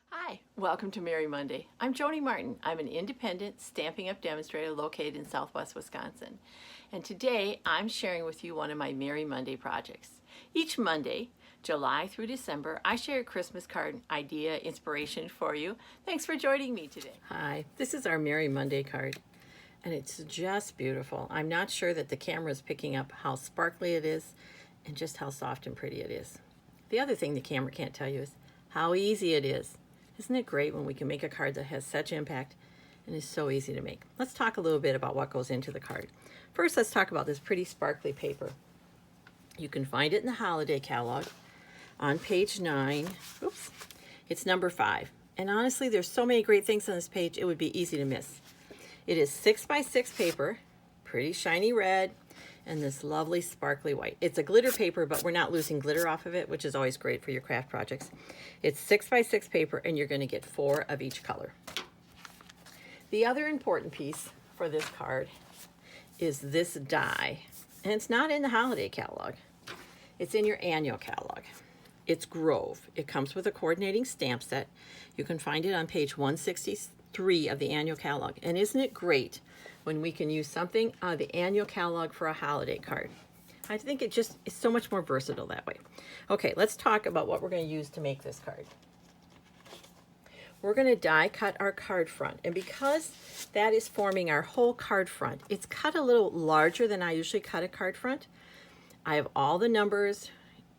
Hi, welcome to Merry Monday. I'm Joni Martin. I'm an independent Stampin' Up! Demonstrator located in Southwest Wisconsin. And today I'm sharing with you one of my Merry Monday projects. Each Monday, July through December, I share a Christmas card idea, inspiration for you. Thanks for joining me today. Hi, this is our Merry Monday card. And it's just beautiful. I'm not sure that the camera is picking up how sparkly it is and just how soft and pretty it is. The other thing the camera can't tell you is how easy it is. Isn't it great when we can make a card that has such impact and is so easy to make? Let's talk a little bit about what goes into the card. First, let's talk about this pretty sparkly paper. You can find it in the holiday catalog on page 9. Oops, it's number 5. And honestly, there's so many great things on this page, it would be easy to miss. It is 6x6 paper, pretty shiny red, and this lovely sparkly white. It's a glitter paper, but we're not losing glitter off of it, which is always great for your craft projects. It's 6x6 paper, and you're going to get 4 of each color. The other important piece for this card is this die, and it's not in the holiday catalog. It's in your annual catalog. It's Grove. It comes with a coordinating stamp set. You can find it on page 163 of the annual catalog. And isn't it great when we can use something out of the annual catalog for a holiday card? I think it just is so much more versatile that way. Okay, let's talk about what we're going to use to make this card. We're going to die cut our card front, and because that is forming our whole card front, it's cut a little larger than I usually cut a card front. I have all the numbers,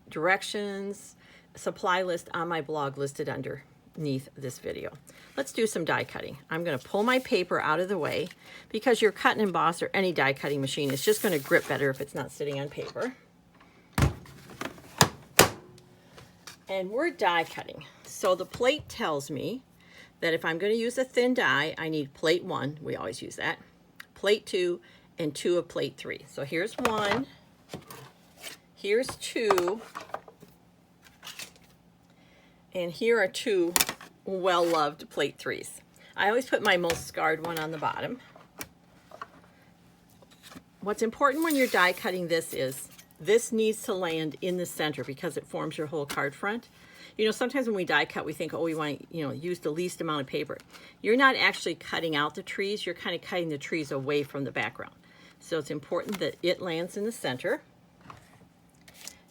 directions, supply list on my blog listed underneath this video. Let's do some die cutting. I'm going to pull my paper out of the way because your cut and emboss or any die cutting machine is just going to grip better if it's not sitting on paper. And we're die cutting. So the plate tells me that if I'm going to use a thin die, I need plate 1, we always use that, plate 2, and 2 of plate 3. So here's 1, here's 2, and here are 2 well-loved plate 3s. I always put my most scarred one on the bottom. What's important when you're die cutting this is this needs to land in the center because it forms your whole card front. You know, sometimes when we die cut, we think, oh, we want to, use the least amount of paper. You're not actually cutting out the trees. You're kind of cutting the trees away from the background. So it's important that it lands in the center.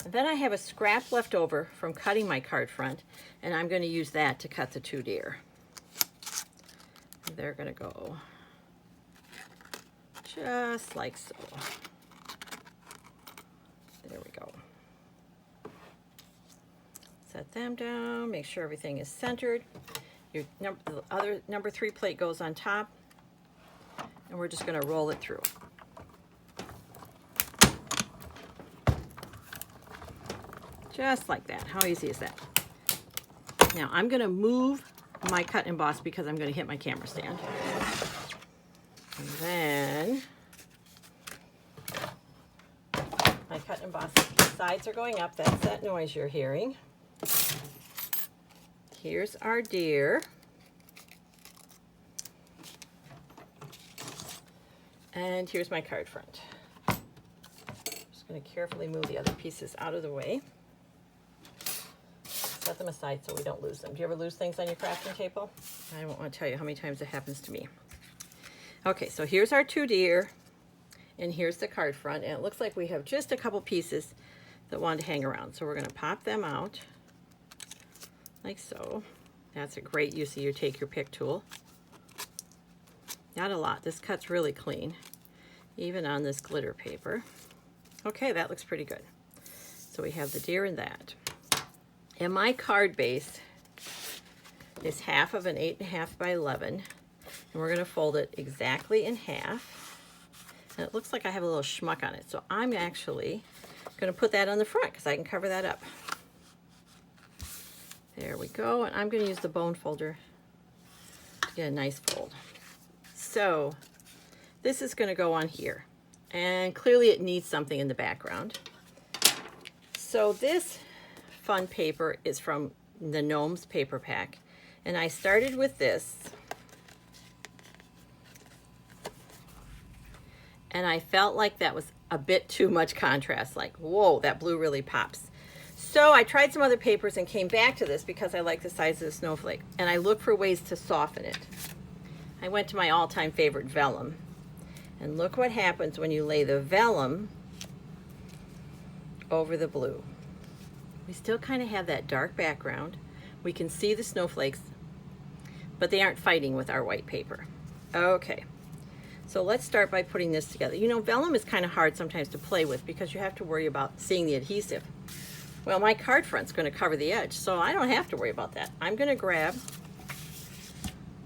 And then I have a scrap left over from cutting my card front, and I'm going to use that to cut the 2 deer. They're going to go just like so. There we go. Set them down, make sure everything is centered. The other number 3 plate goes on top, and we're just going to roll it through. Just like that. How easy is that? Now I'm going to move my cut and emboss because I'm going to hit my camera stand. And then my cut and emboss sides are going up. That's that noise you're hearing. Here's our deer. And here's my card front. Just going to carefully move the other pieces out of the way. Set them aside so we don't lose them. Do you ever lose things on your crafting table? I don't want to tell you how many times it happens to me. Okay, so here's our 2 deer, and here's the card front, and it looks like we have just a couple pieces that want to hang around. So we're going to pop them out like so. That's a great use of your take your pick tool. Not a lot. This cut's really clean, even on this glitter paper. Okay, that looks pretty good. So we have the deer in that. And my card base is half of an 8.5 by 11, and we're going to fold it exactly in half. And it looks like I have a little schmuck on it, so I'm actually going to put that on the front because I can cover that up. There we go, and I'm going to use the bone folder to get a nice fold. So this is going to go on here, and clearly it needs something in the background. So this fun paper is from the Gnomes paper pack, and I started with this, and I felt like that was a bit too much contrast, like whoa, that blue really pops. So I tried some other papers and came back to this because I like the size of the snowflake, and I look for ways to soften it. I went to my all-time favorite, vellum, and look what happens when you lay the vellum over the blue. We still kind of have that dark background. We can see the snowflakes, but they aren't fighting with our white paper. Okay, so let's start by putting this together. You know, vellum is kind of hard sometimes to play with because you have to worry about seeing the adhesive. Well, my card front's going to cover the edge, so I don't have to worry about that. I'm going to grab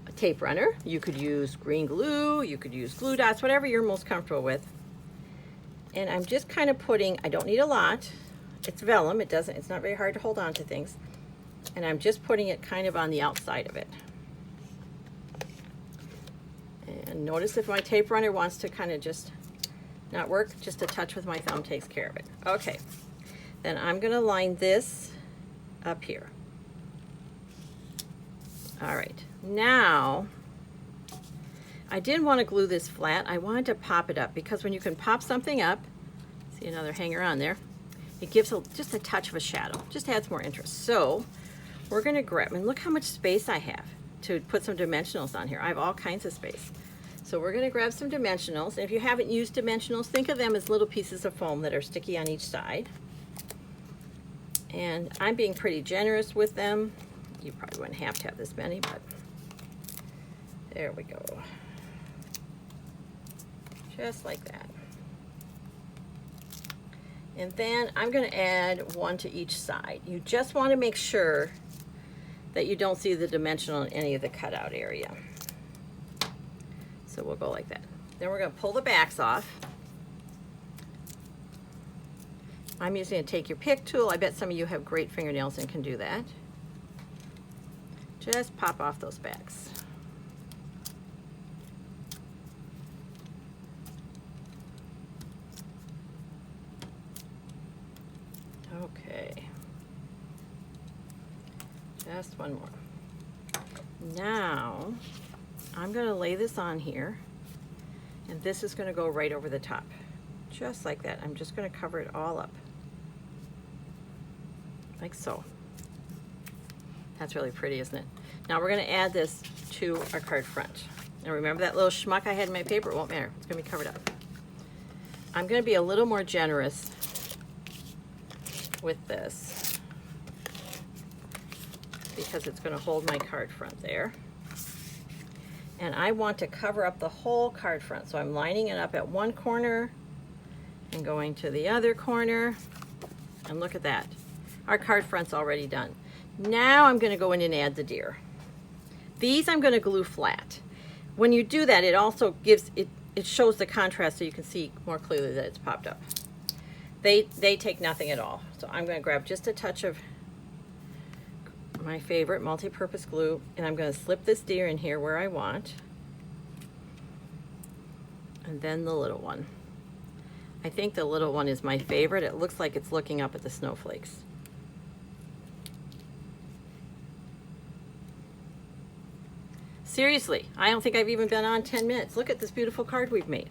a tape runner. You could use green glue, you could use glue dots, whatever you're most comfortable with. And I'm just kind of putting, I don't need a lot. It's vellum, it's not very hard to hold on to things. And I'm just putting it kind of on the outside of it. And notice if my tape runner wants to kind of just not work, just a touch with my thumb takes care of it. Okay. Then I'm going to line this up here. All right, now I didn't want to glue this flat. I wanted to pop it up because when you can pop something up, see another hanger on there, it gives just a touch of a shadow, just adds more interest. So we're going to grab, and look how much space I have to put some dimensionals on here. I have all kinds of space. So we're going to grab some dimensionals. And if you haven't used dimensionals, think of them as little pieces of foam that are sticky on each side. And I'm being pretty generous with them. You probably wouldn't have to have this many, but there we go. Just like that. And then I'm going to add one to each side. You just want to make sure that you don't see the dimensional in any of the cutout area. So we'll go like that. Then we're going to pull the backs off. I'm using a take your pick tool. I bet some of you have great fingernails and can do that. Just pop off those backs. Okay. Just one more. Now, I'm going to lay this on here, and this is going to go right over the top. Just like that. I'm just going to cover it all up. Like so. That's really pretty, isn't it? Now we're going to add this to our card front. Now remember that little schmuck I had in my paper? It won't matter. It's going to be covered up. I'm going to be a little more generous with this because it's going to hold my card front there. And I want to cover up the whole card front. So I'm lining it up at one corner and going to the other corner. And look at that. Our card front's already done. Now I'm going to go in and add the deer. These I'm going to glue flat. When you do that, it also gives, it shows the contrast so you can see more clearly that it's popped up. They take nothing at all. So I'm going to grab just a touch of my favorite multi-purpose glue, and I'm going to slip this deer in here where I want. And then the little one. I think the little one is my favorite. It looks like it's looking up at the snowflakes. Seriously, I don't think I've even been on 10 minutes. Look at this beautiful card we've made.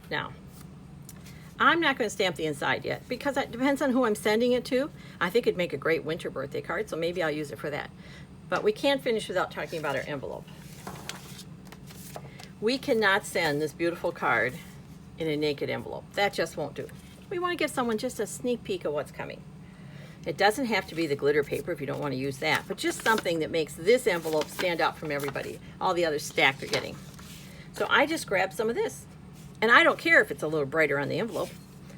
Now, I'm not going to stamp the inside yet because it depends on who I'm sending it to. I think it'd make a great winter birthday card, so maybe I'll use it for that. But we can't finish without talking about our envelope. We cannot send this beautiful card in a naked envelope. That just won't do. We want to give someone just a sneak peek of what's coming. It doesn't have to be the glitter paper if you don't want to use that, but just something that makes this envelope stand out from everybody, all the other stack they're getting. So I just grabbed some of this. And I don't care if it's a little brighter on the envelope.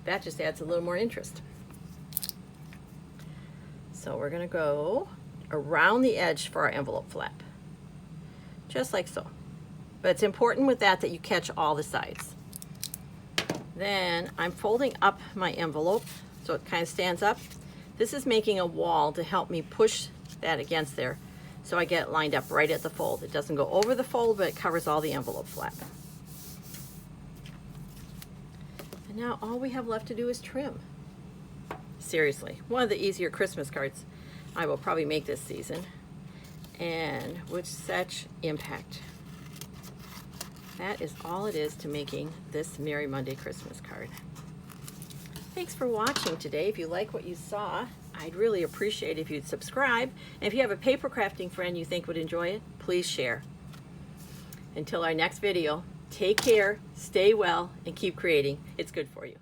That just adds a little more interest. So we're going to go around the edge for our envelope flap. Just like so. But it's important with that you catch all the sides. Then I'm folding up my envelope so it kind of stands up. This is making a wall to help me push that against there so I get it lined up right at the fold. It doesn't go over the fold, but it covers all the envelope flap. And now all we have left to do is trim. Seriously, one of the easier Christmas cards I will probably make this season, and with such impact. That is all it is to making this Merry Monday Christmas card. Thanks for watching today. If you like what you saw, I'd really appreciate it if you'd subscribe. And if you have a paper crafting friend you think would enjoy it, please share. Until our next video, take care, stay well, and keep creating. It's good for you.